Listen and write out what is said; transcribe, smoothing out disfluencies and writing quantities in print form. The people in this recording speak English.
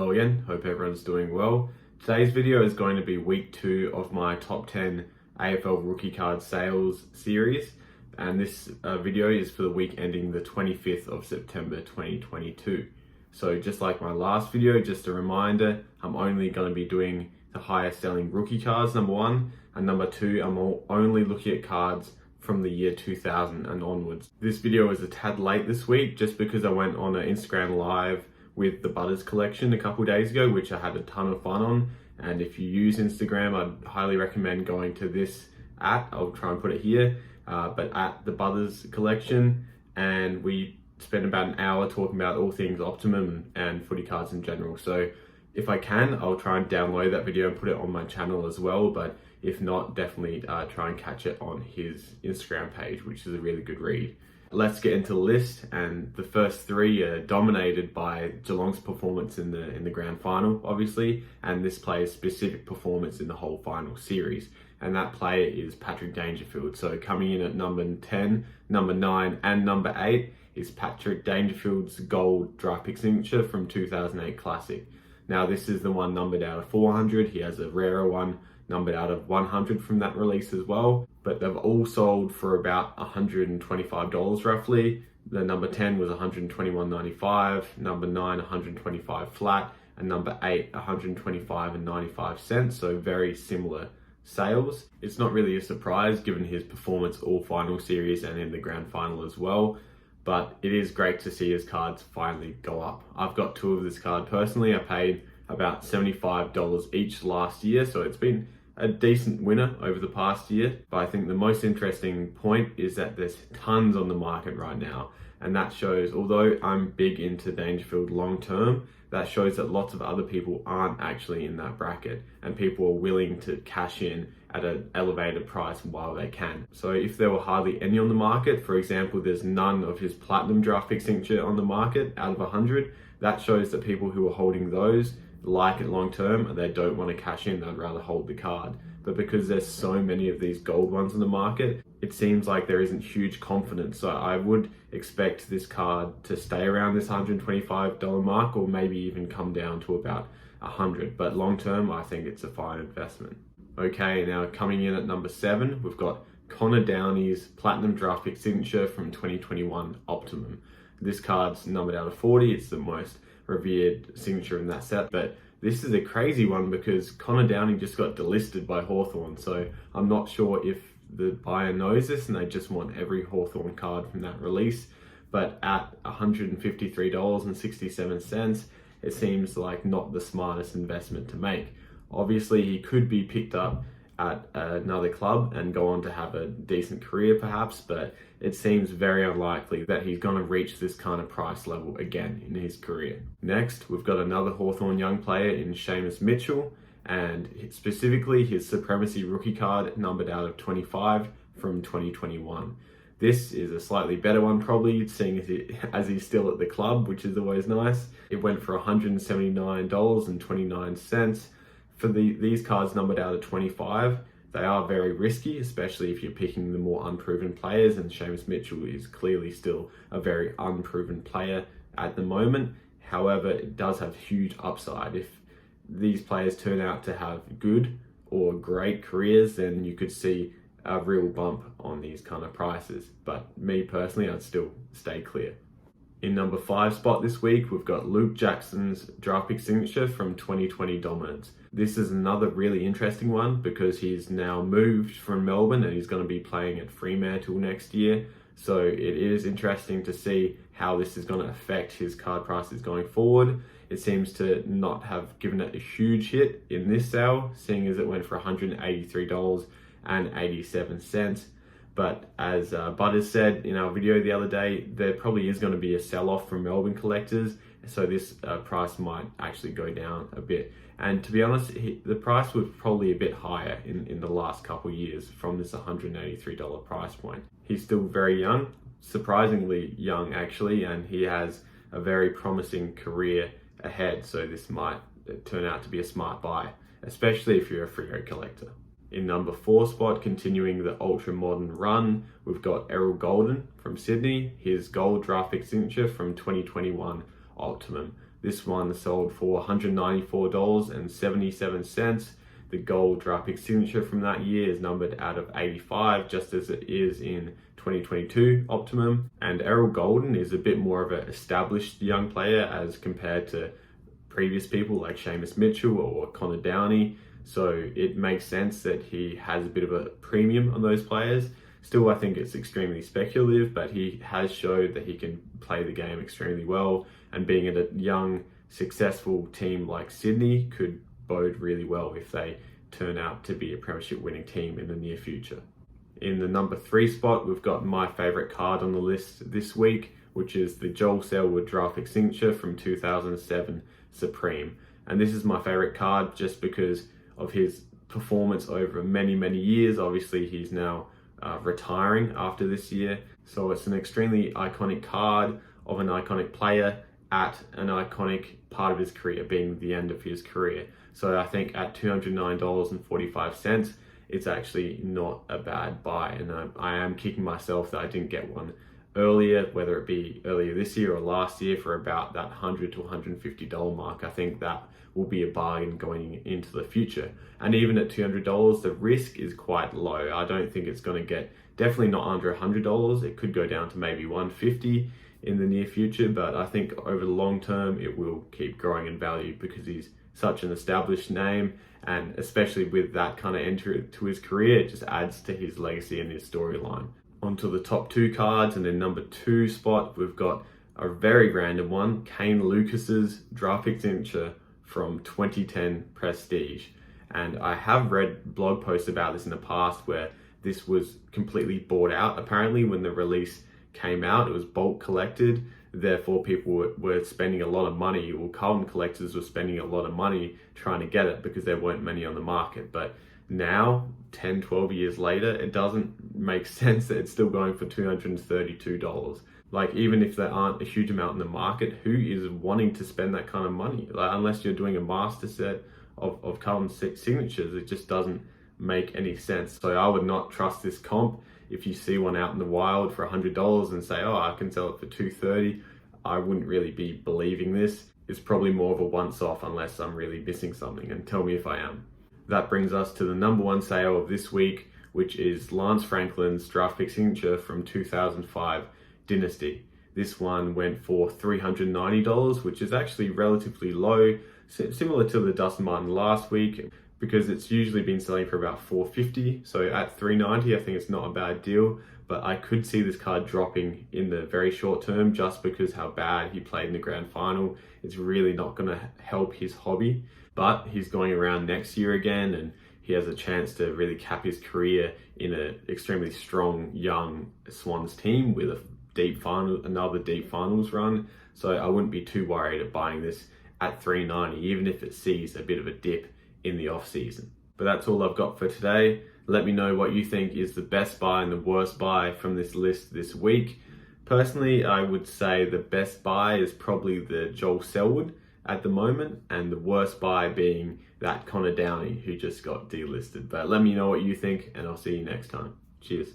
Hello again, hope everyone's doing well. Today's video is going to be week 2 of my top 10 AFL rookie card sales series, and this video is for the week ending the 25th of September 2022. So just like my last video, just a reminder, I'm only going to be doing the highest selling rookie cards, number 1, and number 2, I'm only looking at cards from the year 2000 and onwards. This video is a tad late this week just because I went on an Instagram live with the Butters collection a couple days ago, which I had a ton of fun on. And if you use Instagram, I'd highly recommend going to this I'll try and put it here, but at the Butters collection, and we spent about an hour talking about all things Optimum and footy cards in general. So if I can, I'll try and download that video and put it on my channel as well, but if not, definitely try and catch it on his Instagram page, which is a really good read. Let's get into the list, and the first 3 are dominated by Geelong's performance in the grand final, obviously, and this player's specific performance in the whole final series, and that player is Patrick Dangerfield. So coming in at number 10, number 9, and number 8 is Patrick Dangerfield's gold draft pick signature from 2008 Classic. Now this is the one numbered out of 400. He has a rarer one numbered out of 100 from that release as well, but they've all sold for about $125 roughly. The number 10 was $121.95, number 9 $125 flat, and number 8 $125.95, so very similar sales. It's not really a surprise given his performance all final series and in the grand final as well, but it is great to see his cards finally go up. I've got 2 of this card personally. I paid about $75 each last year, so it's been a decent winner over the past year. But I think the most interesting point is that there's tons on the market right now, and that shows, although I'm big into Dangerfield long term, that shows that lots of other people aren't actually in that bracket, and people are willing to cash in at an elevated price while they can. So if there were hardly any on the market, for example, there's none of his platinum draft pick signature on the market out of 100, that shows that people who are holding those like it long term and they don't want to cash in, they'd rather hold the card. But because there's so many of these gold ones on the market, it seems like there isn't huge confidence. So I would expect this card to stay around this $125 mark, or maybe even come down to about 100. But long term, I think it's a fine investment. Okay, now coming in at number 7, we've got Connor Downey's platinum draft pick signature from 2021 Optimum. This card's numbered out of 40. It's the most revered signature in that set, but this is a crazy one because Connor Downey just got delisted by Hawthorn, so I'm not sure if the buyer knows this and they just want every Hawthorn card from that release. But at $153.67, it seems like not the smartest investment to make. Obviously he could be picked up at another club and go on to have a decent career perhaps, but it seems very unlikely that he's going to reach this kind of price level again in his career. Next, we've got another Hawthorn young player in Sheamus Mitchell, and specifically his Supremacy rookie card numbered out of 25 from 2021. This is a slightly better one probably, seeing as he's still at the club, which is always nice. It went for $179.29. For these cards numbered out of 25, they are very risky, especially if you're picking the more unproven players, and Sheamus Mitchell is clearly still a very unproven player at the moment. However, it does have huge upside. If these players turn out to have good or great careers, then you could see a real bump on these kind of prices. But me personally, I'd still stay clear. In number 5 spot this week, we've got Luke Jackson's draft pick signature from 2020 Dominance. This is another really interesting one because he's now moved from Melbourne and he's going to be playing at Fremantle next year. So it is interesting to see how this is going to affect his card prices going forward. It seems to not have given it a huge hit in this sale, seeing as it went for $183.87. But as Butters said in our video the other day, there probably is going to be a sell-off from Melbourne collectors, so this price might actually go down a bit. And to be honest, the price was probably a bit higher in the last couple of years from this $183 price point. He's still very young, surprisingly young actually, and he has a very promising career ahead, so this might turn out to be a smart buy, especially if you're a Freo collector. In number 4 spot, continuing the ultra modern run, we've got Errol Golden from Sydney, his gold draft pick signature from 2021 Optimum. This one sold for $194.77. The gold draft pick signature from that year is numbered out of 85, just as it is in 2022 Optimum. And Errol Golden is a bit more of an established young player as compared to previous people like Sheamus Mitchell or Downey. So it makes sense that he has a bit of a premium on those players. Still, I think it's extremely speculative, but he has showed that he can play the game extremely well, and being at a young, successful team like Sydney could bode really well if they turn out to be a premiership winning team in the near future. In the number 3 spot, we've got my favourite card on the list this week, which is the Joel Selwood draft pick signature from 2007 Supreme. And this is my favourite card just because of his performance over many, many years. Obviously, he's now retiring after this year. So it's an extremely iconic card of an iconic player at an iconic part of his career, being the end of his career. So I think at $209.45, it's actually not a bad buy. And I am kicking myself that I didn't get one earlier, whether it be earlier this year or last year, for about that $100 to $150 mark. I think that will be a bargain going into the future. And even at $200, the risk is quite low. I don't think it's going to get, definitely not under $100. It could go down to maybe $150 in the near future, but I think over the long term it will keep growing in value because he's such an established name, and especially with that kind of entry to his career, it just adds to his legacy and his storyline. Onto the top 2 cards, and in number 2 spot we've got a very random one, Kane Lucas's draft pick signature from 2010 Prestige. And I have read blog posts about this in the past where this was completely bought out. Apparently when the release came out, it was bulk collected, therefore people were spending a lot of money, or Carlton collectors were spending a lot of money trying to get it because there weren't many on the market. But now, 10, 12 years later, it doesn't make sense that it's still going for $232. Like, even if there aren't a huge amount in the market, who is wanting to spend that kind of money? Like, unless you're doing a master set of Carlton signatures, it just doesn't make any sense. So I would not trust this comp. If you see one out in the wild for $100 and say, oh, I can sell it for $230, I wouldn't really be believing this. It's probably more of a once-off unless I'm really missing something, and tell me if I am. That brings us to the number 1 sale of this week, which is Lance Franklin's draft pick signature from 2005 Dynasty. This one went for $390, which is actually relatively low, similar to the Dustin Martin last week, because it's usually been selling for about $450. So at $390, I think it's not a bad deal, but I could see this card dropping in the very short term just because how bad he played in the grand final. It's really not going to help his hobby, but he's going around next year again, and he has a chance to really cap his career in an extremely strong young Swans team with another deep finals run. So I wouldn't be too worried at buying this at $390, even if it sees a bit of a dip in the off season. But that's all I've got for today. Let me know what you think is the best buy and the worst buy from this list this week. Personally, I would say the best buy is probably the Joel Selwood at the moment, and the worst buy being that Downey who just got delisted. But let me know what you think, and I'll see you next time. Cheers.